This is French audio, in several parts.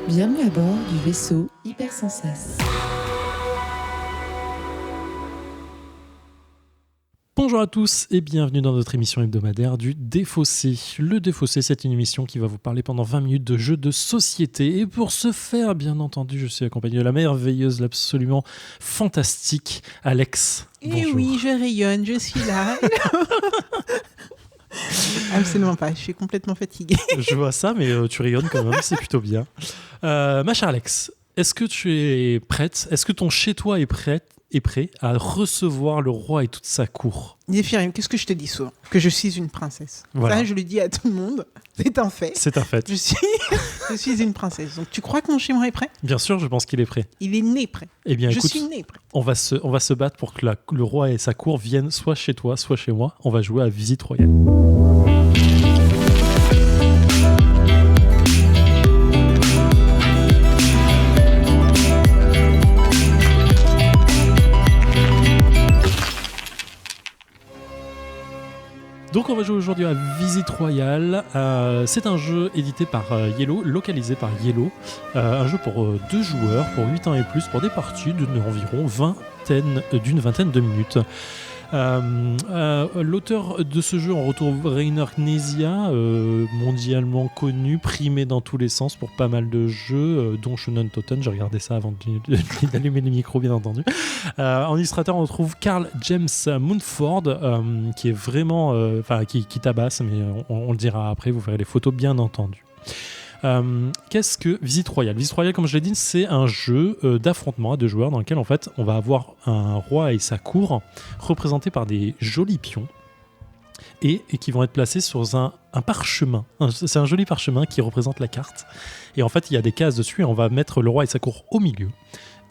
Bienvenue à bord du vaisseau Hypersensas. Bonjour à tous et bienvenue dans notre émission hebdomadaire du Défaussé. Le Défaussé, c'est une émission qui va vous parler pendant 20 minutes de jeux de société. Et pour ce faire, bien entendu, je suis accompagné de la merveilleuse, l'absolument fantastique Alex. Et Bonjour. oui, je rayonne, je suis là. Absolument pas, je suis complètement fatiguée. Je vois ça, mais tu rayonnes quand même, c'est plutôt bien. Ma chère Alex, est-ce que tu es prête ? Est-ce que ton chez-toi est prêt à recevoir le roi et toute sa cour ? Zéphirim, qu'est-ce que je te dis souvent ? Que je suis une princesse. Voilà. Ça, je le dis à tout le monde. C'est un fait. C'est un fait. Je suis une princesse. Donc, tu crois que mon chez-moi est prêt ? Bien sûr, je pense qu'il est prêt. Il est né prêt. Eh bien, Je écoute, suis né prêt. on va se battre pour que le roi et sa cour viennent soit chez toi, soit chez moi. On va jouer à Visite Royale. Donc on va jouer aujourd'hui à Visite Royale. C'est un jeu édité par Yellow, localisé par Yellow. Un jeu pour 2 joueurs, pour 8 ans et plus, pour des parties d'environ d'une vingtaine de minutes. L'auteur de ce jeu, on retrouve Rainer Knizia, mondialement connu, primé dans tous les sens pour pas mal de jeux, dont Shonen Totten. J'ai regardé ça avant d'allumer le micro, bien entendu. En illustrateur, on retrouve Carl James Munford, qui est vraiment, qui tabasse, mais on le dira après. Vous verrez les photos, bien entendu. Qu'est-ce que Visite Royale ? Visite Royale, comme je l'ai dit, c'est un jeu d'affrontement à 2 joueurs dans lequel en fait on va avoir un roi et sa cour représentés par des jolis pions et qui vont être placés sur un parchemin. C'est un joli parchemin qui représente la carte. Et en fait, il y a des cases dessus et on va mettre le roi et sa cour au milieu.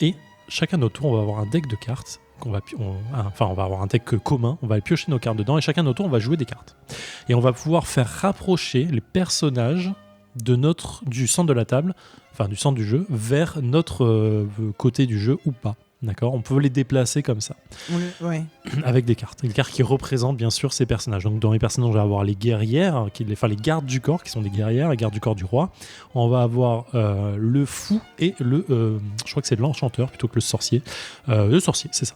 Et chacun de notre tour, on va avoir un deck de cartes. On va avoir un deck commun, on va piocher nos cartes dedans et chacun de notre tour, on va jouer des cartes. Et on va pouvoir faire rapprocher les personnages du centre de la table, enfin du centre du jeu, vers notre côté du jeu ou pas. D'accord ? On peut les déplacer comme ça, Ouais. avec des cartes. Des cartes qui représentent bien sûr ces personnages. Donc dans les personnages, on va avoir les guerrières, les gardes du corps, qui sont des guerrières, les gardes du corps du roi. On va avoir le fou et je crois que c'est l'enchanteur plutôt que le sorcier. Le sorcier, c'est ça.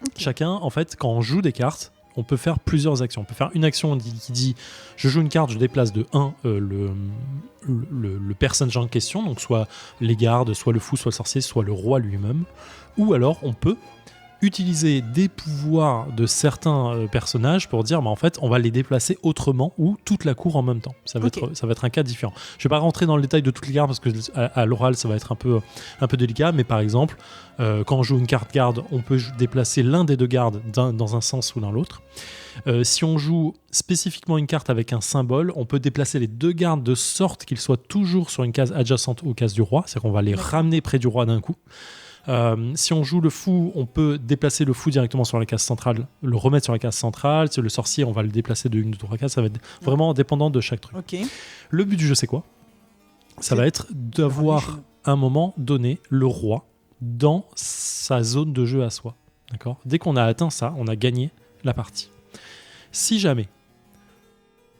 Okay. Chacun, en fait, quand on joue des cartes, on peut faire plusieurs actions. On peut faire une action qui dit je joue une carte, je déplace de 1 le personnage en question, donc soit les gardes, soit le fou, soit le sorcier, soit le roi lui-même. Ou alors on peut utiliser des pouvoirs de certains personnages pour dire en fait on va les déplacer autrement ou toute la cour en même temps. Ça va être un cas différent. Je vais pas rentrer dans le détail de toutes les cartes parce que à l'oral ça va être un peu délicat, mais par exemple quand on joue une carte garde, on peut déplacer l'un des 2 gardes dans un sens ou dans l'autre. Si on joue spécifiquement une carte avec un symbole, on peut déplacer les 2 gardes de sorte qu'ils soient toujours sur une case adjacente aux cases du roi, c'est-à-dire qu'on va les ramener près du roi d'un coup. Si on joue le fou, on peut déplacer le fou directement sur la case centrale, le remettre sur la case centrale. Le sorcier, on va le déplacer de 1 ou 3 cases. Ça va être vraiment dépendant de chaque truc. Okay. Le but du jeu, c'est quoi ? Ça va être d'avoir à un moment donné le roi dans sa zone de jeu à soi. D'accord ? Dès qu'on a atteint ça, on a gagné la partie. Si jamais,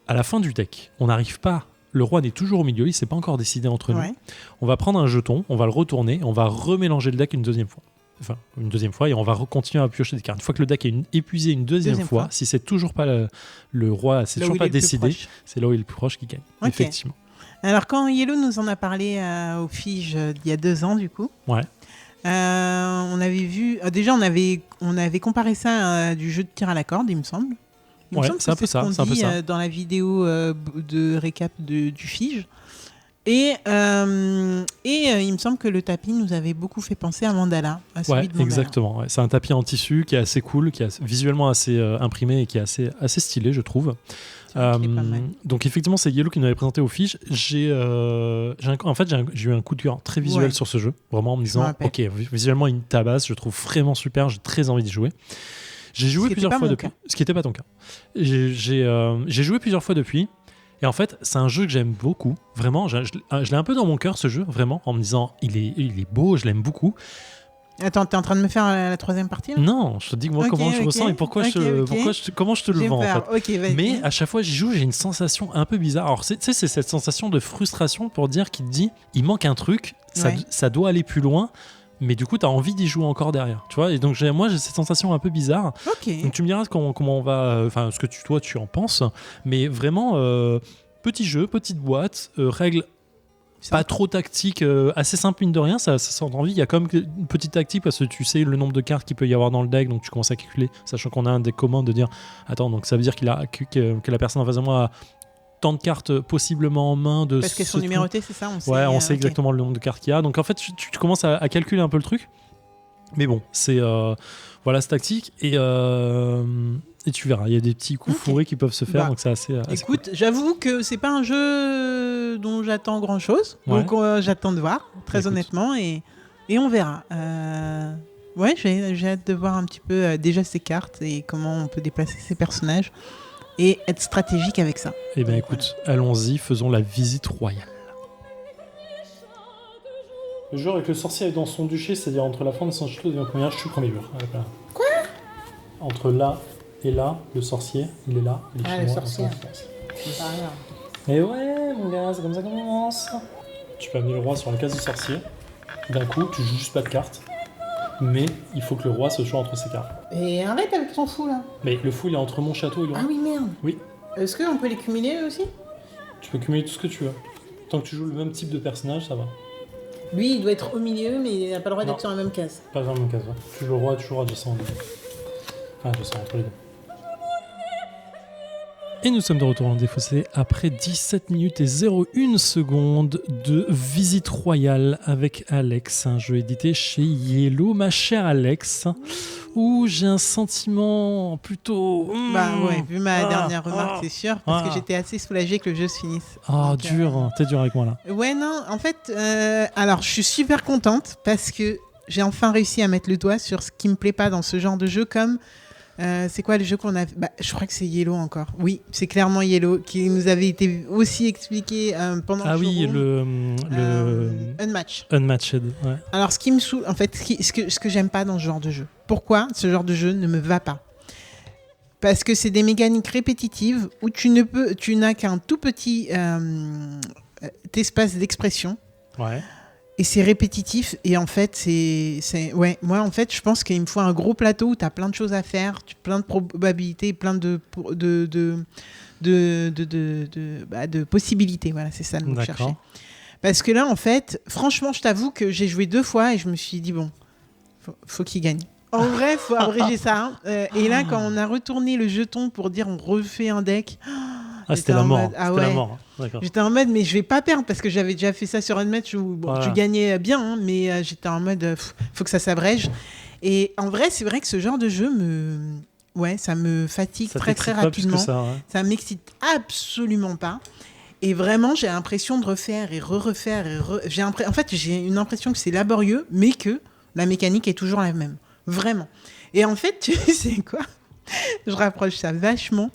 à la fin du deck, on n'arrive pas, le roi n'est toujours au milieu, il ne s'est pas encore décidé entre nous, on va prendre un jeton, on va le retourner, on va remélanger le deck une deuxième fois et on va continuer à piocher des cartes. Une fois que le deck est épuisé une deuxième fois, si c'est toujours pas le roi, c'est toujours pas décidé, c'est là où il est le plus proche qui gagne. Okay. Effectivement. Alors quand Yellow nous en a parlé au Fige il y a 2 ans du coup, on avait vu, déjà on avait comparé ça à du jeu de tir à la corde, il me semble. C'est un peu ça. Dans la vidéo de récap du Fige. Et il me semble que le tapis nous avait beaucoup fait penser à Mandala. À celui de Mandala. Exactement. Ouais. C'est un tapis en tissu qui est assez cool, qui est visuellement assez imprimé et qui est assez stylé, je trouve. Donc effectivement, c'est Yellow qui nous avait présenté au Fige. J'ai eu un coup de cœur très visuel sur ce jeu, vraiment en me disant, ok, visuellement il me tabasse, je trouve vraiment super, j'ai très envie d'y jouer. J'ai joué plusieurs fois depuis, ce qui n'était pas ton cas. J'ai joué plusieurs fois depuis, et en fait, c'est un jeu que j'aime beaucoup. Vraiment, je l'ai un peu dans mon cœur ce jeu, vraiment, en me disant, il est beau, je l'aime beaucoup. Attends, t'es en train de me faire la troisième partie là? Non, je te dis moi comment je ressens et pourquoi comment je te le vends en fait. Vas-y. Mais à chaque fois j'y joue, j'ai une sensation un peu bizarre. Alors c'est cette sensation de frustration pour dire qu'il te dit il manque un truc, ça doit aller plus loin. Mais du coup, tu as envie d'y jouer encore derrière, tu vois. Et donc, moi, j'ai cette sensation un peu bizarre. Donc, tu me diras comment on va, enfin, ce que toi, tu en penses. Mais vraiment, petit jeu, petite boîte, règles pas trop tactiques, assez simple mine de rien. Ça sent envie. Il y a quand même une petite tactique parce que tu sais le nombre de cartes qu'il peut y avoir dans le deck. Donc, tu commences à calculer, sachant qu'on a un deck commun de dire, attends, donc ça veut dire que la personne en face de moi a tant de cartes possiblement en main parce qu'elles sont numérotées, c'est ça, on sait exactement le nombre de cartes qu'il y a, donc en fait tu commences à calculer un peu le truc, mais bon c'est tactique et tu verras, il y a des petits coups fourrés qui peuvent se faire, donc c'est assez écoute cool. J'avoue que c'est pas un jeu dont j'attends grand chose, donc j'attends de voir très honnêtement et on verra. J'ai hâte de voir un petit peu déjà ces cartes et comment on peut déplacer ces personnages et être stratégique avec ça. Eh bien écoute, allons-y, faisons la visite royale. Le joueur avec le sorcier est dans son duché, c'est-à-dire entre la fin de son château et le premier, je suis premier mur. Quoi ? Entre là et là, le sorcier, il est là. Il est le sorcier. C'est pas rien. Et ouais, mon gars, c'est comme ça qu'on commence. Tu peux amener le roi sur la case du sorcier. D'un coup, tu joues juste pas de cartes. Mais il faut que le roi se choisit entre ses cartes. Et arrête avec ton fou là. Mais le fou il est entre mon château et le roi. Ah oui merde. Oui. Est-ce qu'on peut les cumuler eux aussi ? Tu peux cumuler tout ce que tu veux. Tant que tu joues le même type de personnage, ça va. Lui il doit être au milieu mais il n'a pas le droit d'être sur la même case. Pas dans la même case, ouais. Tu joues le roi, tu joueras adjacent. Enfin, adjacent entre les deux. Et nous sommes de retour en défaussé après 17 minutes et 01 secondes de visite royale avec Alex, un jeu édité chez Yellow, ma chère Alex, où j'ai un sentiment plutôt... vu ma dernière remarque, c'est sûr, parce que j'étais assez soulagée que le jeu se finisse. T'es dur avec moi là. Ouais, non, en fait, alors je suis super contente parce que j'ai enfin réussi à mettre le doigt sur ce qui me plaît pas dans ce genre de jeu, comme... c'est quoi le jeu qu'on a... je crois que c'est Yellow encore. Oui, c'est clairement Yellow qui nous avait été aussi expliqué pendant le showroom. Le Unmatched. Ouais. Alors, ce qui me saoule, en fait, ce que j'aime pas dans ce genre de jeu. Pourquoi ce genre de jeu ne me va pas ? Parce que c'est des mécaniques répétitives où tu n'as qu'un tout petit espace d'expression. Ouais. Et c'est répétitif et en fait moi en fait je pense qu'il me faut un gros plateau où tu as plein de choses à faire, plein de probabilités, plein de possibilités, voilà, c'est ça le mot que je cherchais. Parce que là en fait franchement je t'avoue que j'ai joué 2 fois et je me suis dit bon faut qu'il gagne. En vrai faut abréger ça et là quand on a retourné le jeton pour dire on refait un deck, c'était la mort. La mort. D'accord. J'étais en mode mais je vais pas perdre parce que j'avais déjà fait ça sur un match où tu gagnais bien mais j'étais en mode faut que ça s'abrège. Et en vrai c'est vrai que ce genre de jeu ça me fatigue très très rapidement. Ça m'excite absolument pas. Et vraiment j'ai l'impression de refaire et refaire en fait j'ai une impression que c'est laborieux mais que la mécanique est toujours la même, vraiment. Et en fait tu sais quoi, je rapproche ça vachement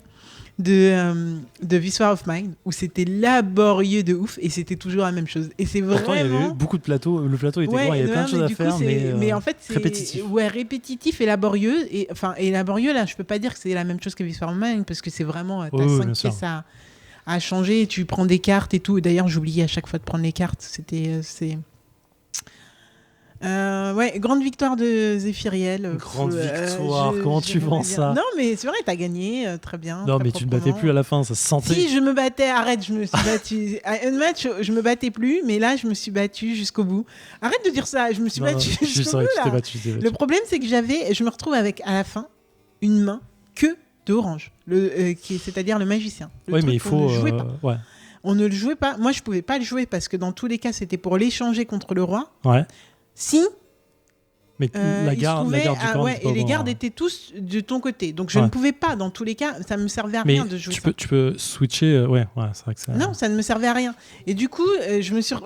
de This War of Mine où c'était laborieux de ouf et c'était toujours la même chose et c'est pourtant, vraiment... il y avait beaucoup de plateaux, le plateau était grand, il y avait plein de choses à faire mais en fait c'est répétitif. Répétitif et laborieux et laborieux là je peux pas dire que c'est la même chose que This War of Mine parce que c'est vraiment t'as 5 pièces à changer et tu prends des cartes et tout. D'ailleurs j'oubliais à chaque fois de prendre les cartes, grande victoire de Zéphiriel. Grande victoire, comment tu vends ça ? Non, mais c'est vrai, t'as gagné, très bien. Non, mais tu ne battais plus à la fin, ça se sentait. Si, je me battais, arrête, je me suis battue. À un match, je me battais plus, mais là, je me suis battue jusqu'au bout. Arrête de dire ça, je me suis battue jusqu'au bout. Là. Le problème, c'est que je me retrouve avec, à la fin, une main que d'orange, c'est-à-dire le magicien. Oui, mais il faut... On ne le jouait pas. Moi, je pouvais pas le jouer parce que dans tous les cas, c'était pour l'échanger contre le roi. Ouais. Si... Mais la garde du camp... et les gardes étaient tous de ton côté. Donc je ne pouvais pas, dans tous les cas, ça ne me servait à rien de jouer ça. Tu peux switcher... c'est vrai que ça... Non, ça ne me servait à rien. Et du coup,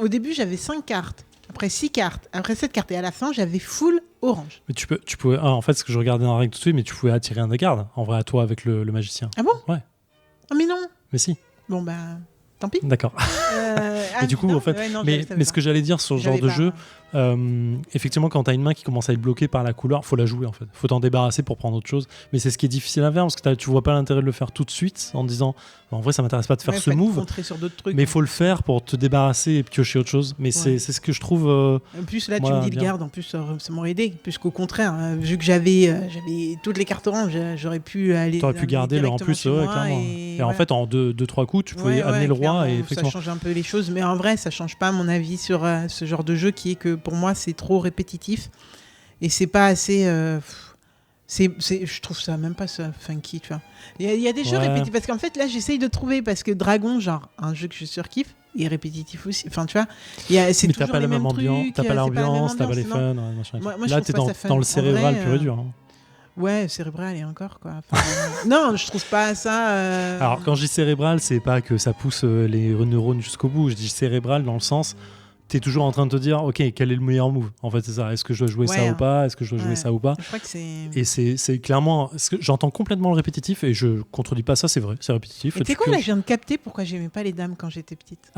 au début, j'avais 5 cartes. Après 6 cartes. Après 7 cartes. Et à la fin, j'avais full orange. Mais tu pouvais... en fait, ce que je regardais dans la règle tout de suite, mais tu pouvais attirer un des gardes, en vrai, à toi, avec le magicien. Ah bon ? Ouais. Ah mais non. Mais si. Bon, tant pis. D'accord. Et du coup, en fait, mais ce que j'allais dire sur ce genre de jeu, Effectivement, quand tu as une main qui commence à être bloquée par la couleur, faut la jouer en fait. Faut t'en débarrasser pour prendre autre chose. Mais c'est ce qui est difficile à faire parce que tu vois pas l'intérêt de le faire tout de suite en disant en vrai ça m'intéresse pas de faire ce move. Sur d'autres trucs, mais il faut le faire pour te débarrasser et piocher autre chose. Mais c'est ce que je trouve. En plus là, tu me dis le garde. En plus, ça m'aurait aidé. Puisqu'au contraire, vu que j'avais toutes les cartes oranges, j'aurais pu aller. T'aurais pu garder le en plus, clairement. Et en fait, en 2-3 coups, tu pouvais amener le roi. Et ça change un peu les choses. Mais en vrai, ça change pas mon avis sur ce genre de jeu qui est que pour moi, c'est trop répétitif. Et c'est pas assez. Je trouve ça même pas ça funky, tu vois. Il y a des jeux répétitifs. Parce qu'en fait, là, j'essaye de trouver. Parce que Dragon, genre, un jeu que je surkiffe, est répétitif aussi. Enfin, tu vois. C'est toujours t'as pas les la même ambiance, trucs, t'as pas l'ambiance, t'as pas les fun. Moi, là, t'es dans le cérébral pur et dur. Hein. Ouais, cérébral et encore, quoi. Enfin, non, je trouve pas ça. Alors, quand je dis cérébral, c'est pas que ça pousse les neurones jusqu'au bout. Je dis cérébral dans le sens. T'es toujours en train de te dire, ok, quel est le meilleur move ? En fait, c'est ça. Est-ce que je dois jouer ça ou pas ? Est-ce que je dois jouer ça ou pas ? Je crois que c'est. Et c'est clairement. J'entends complètement le répétitif et je contredis pas ça, c'est vrai, c'est répétitif. Tu sais quoi, là, je viens de capter pourquoi j'aimais pas les dames quand j'étais petite.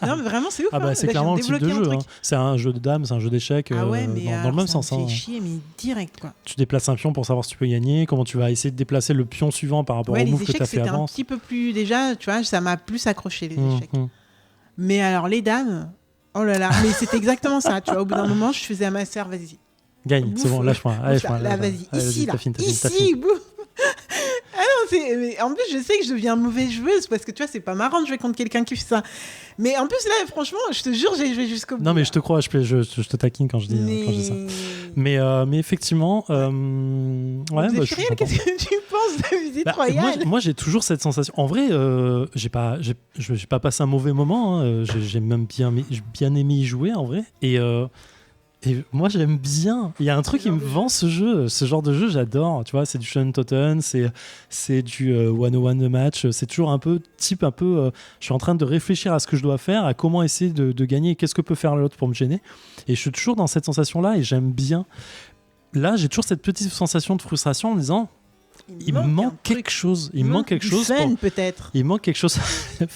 Non, mais vraiment, c'est ouf. Ah, bah, c'est clairement le type de jeu. Hein. C'est un jeu de dames, c'est un jeu d'échecs dans le même sens. Ça me fait chier, mais direct, quoi. Tu déplaces un pion pour savoir si tu peux gagner, comment tu vas essayer de déplacer le pion suivant par rapport au move que tu as fait avant. Un petit peu plus. Déjà, tu vois, ça m'a plus accroché, les échecs. Mais alors, les dames. Oh là là, mais c'est exactement ça. Tu vois, au bout d'un moment, je faisais à ma sœur, vas-y. Gagne, c'est bon, lâche-moi. Là, vas-y, ici, là. Ici, boum. Ah non, mais en plus, je sais que je deviens mauvaise joueuse parce que tu vois, c'est pas marrant de jouer contre quelqu'un qui fait ça. Mais en plus, là, franchement, je te jure, j'ai joué jusqu'au bout. Non, mais je te crois, je te taquine quand je dis ça. Mais effectivement, qu'est-ce que tu penses de Visite Royale ? Moi, j'ai toujours cette sensation. En vrai, j'ai pas passé un mauvais moment. Hein. J'ai même bien aimé y jouer, en vrai. Et moi, j'aime bien. Il y a un truc qui me vend ce genre de jeu, j'adore. Tu vois, c'est du Shonen Totten, c'est du 101 de match. C'est toujours un peu je suis en train de réfléchir à ce que je dois faire, à comment essayer de gagner, qu'est-ce que peut faire l'autre pour me gêner. Et je suis toujours dans cette sensation-là et j'aime bien. Là, j'ai toujours cette petite sensation de frustration en me disant... Il manque quelque chose. Il manque quelque chose. Fun, peut-être. Il manque quelque chose. Le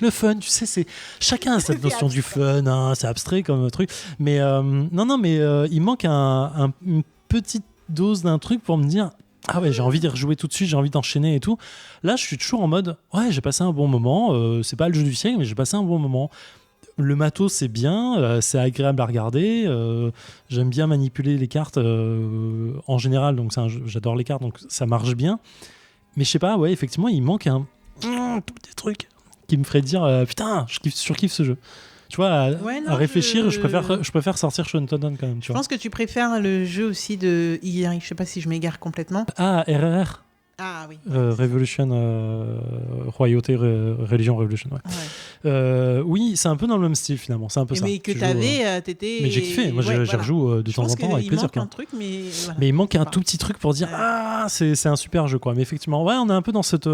fun, tu sais, c'est chacun a cette notion du fun. Hein, c'est abstrait comme truc. Mais il manque une petite dose d'un truc pour me dire ah ouais, j'ai envie d'y rejouer tout de suite, j'ai envie d'enchaîner et tout. Là, je suis toujours en mode ouais, j'ai passé un bon moment. C'est pas le jeu du siècle, mais j'ai passé un bon moment. Le matos, c'est bien, c'est agréable à regarder. J'aime bien manipuler les cartes en général, donc j'adore les cartes, donc ça marche bien. Mais je sais pas, ouais, effectivement, il manque un tout petit truc qui me ferait dire putain, je surkiffe ce jeu. Tu vois, à réfléchir, je préfère sortir Shonen Totten quand même. Je pense que tu préfères le jeu aussi de Igari. Je sais pas si je m'égare complètement. Ah, RRR. Ah oui. Revolution, Royauté, Religion, Revolution. Ouais. Oui, c'est un peu dans le même style finalement. C'est un peu ça. Mais que t'étais. Mais j'ai kiffé. Moi, j'y rejoue de temps en temps avec plaisir. Il manque un truc, mais. Voilà. Mais il manque un tout petit truc pour dire c'est un super jeu quoi. Mais effectivement, ouais, on est un peu dans cette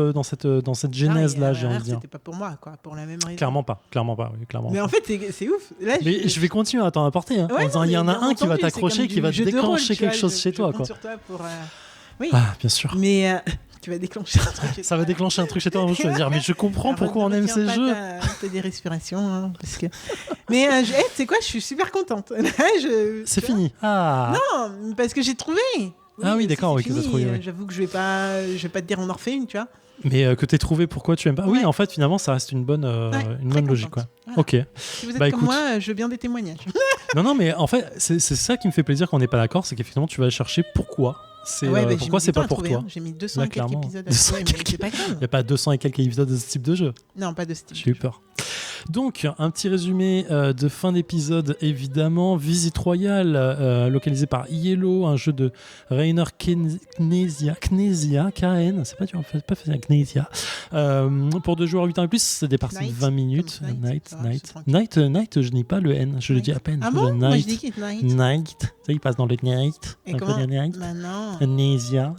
genèse là, j'ai envie de dire. C'était pas pour moi quoi, pour la même raison. Clairement pas, oui, clairement. Mais en fait, c'est ouf. Là, mais je vais continuer à t'en apporter. Hein, en disant il y en a un qui va t'accrocher, qui va déclencher quelque chose chez toi quoi. Oui. Ah, bien sûr. Mais tu vas déclencher un truc. Ça va déclencher un truc chez toi. Je vais dire, mais je comprends pourquoi on aime ces jeux. T'as des respirations. Hein, parce que... Mais tu sais quoi, je suis super contente. C'est fini. Ah. Non, parce que j'ai trouvé. Oui, d'accord, oui, que t'as trouvé. Oui. J'avoue que je vais pas te dire on en refait une, tu vois. Mais que t'aies trouvé, pourquoi tu aimes pas ? Oui, en fait, finalement, ça reste une bonne logique, quoi. Voilà. Ok. Si vous êtes comme moi, je veux bien des témoignages. non, mais en fait, c'est ça qui me fait plaisir qu'on n'est pas d'accord, c'est qu'effectivement, tu vas chercher pourquoi. Pourquoi c'est pas pour toi. J'ai mis 200 et quelques épisodes à trouver, mais c'est pas grave. Il n'y a pas 200 et quelques épisodes de ce type de jeu. Non, pas de ce type. J'ai eu peur. Donc, un petit résumé de fin d'épisode, évidemment. Visite Royale, localisé par Yellow, un jeu de Rainer Knizia, KN, c'est pas dur, pas facile, Knizia. Pour 2 joueurs 8 ans et plus, c'est des parties de 20 minutes. Night, je n'ai pas le N, je le dis à peine. Ah bon ? Moi, je dis qu'il est Night. Night, ça, il passe dans le Night. Et comment ? Bah non. Knizia.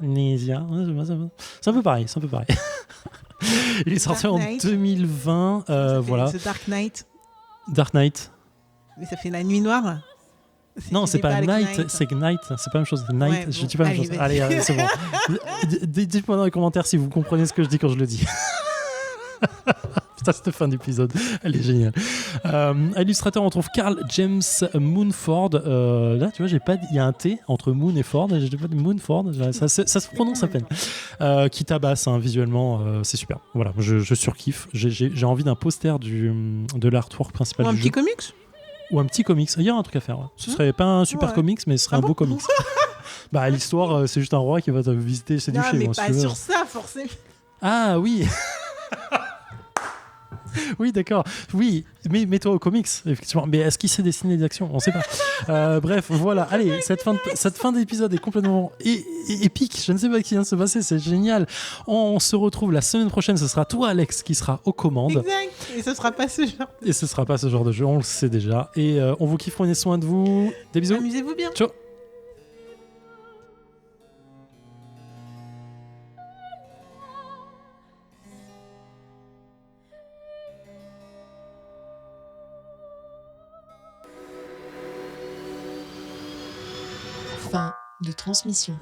C'est un peu pareil. Il est sorti en 2020. Voilà. C'est Dark Knight. Dark Knight. Mais ça fait la nuit noire. Non, c'est pas Night, c'est Knight. C'est pas la même chose. Night, je dis pas la même chose. Allez, c'est bon. Dites-moi dans les commentaires si vous comprenez ce que je dis quand je le dis. Ça, cette fin d'épisode, elle est géniale. Illustrateur, on trouve Carl James Moonford. Là, tu vois, j'ai pas dit, il y a un T entre Moon et Ford. J'ai pas dit Moonford. Ça se prononce à peine. Qui tabasse visuellement, c'est super. Voilà, je surkiffe. J'ai envie d'un poster de l'artwork principal Ou un du petit jeu. comics. Ou un petit comics. Il y a un truc à faire. Ouais. Ce serait pas un super comics, mais ce serait un beau comics. Bah, l'histoire, c'est juste un roi qui va te visiter, c'est du Non, chez mais moi. pas sur ça, forcément. Ah oui. Oui, d'accord. Oui, mais mets-toi au comics, effectivement. Mais est-ce qu'il sait dessiner des actions ? On ne sait pas. Bref, voilà. Allez, cette fin d'épisode est complètement épique. Je ne sais pas ce qui vient de se passer. C'est génial. On se retrouve la semaine prochaine. Ce sera toi, Alex, qui sera aux commandes. Exact. Et ce sera pas ce genre. Et ce sera pas ce genre de jeu. On le sait déjà. Et on vous kiffe. Prenez soin de vous. Des bisous. Amusez-vous bien. Ciao. Fin de transmission.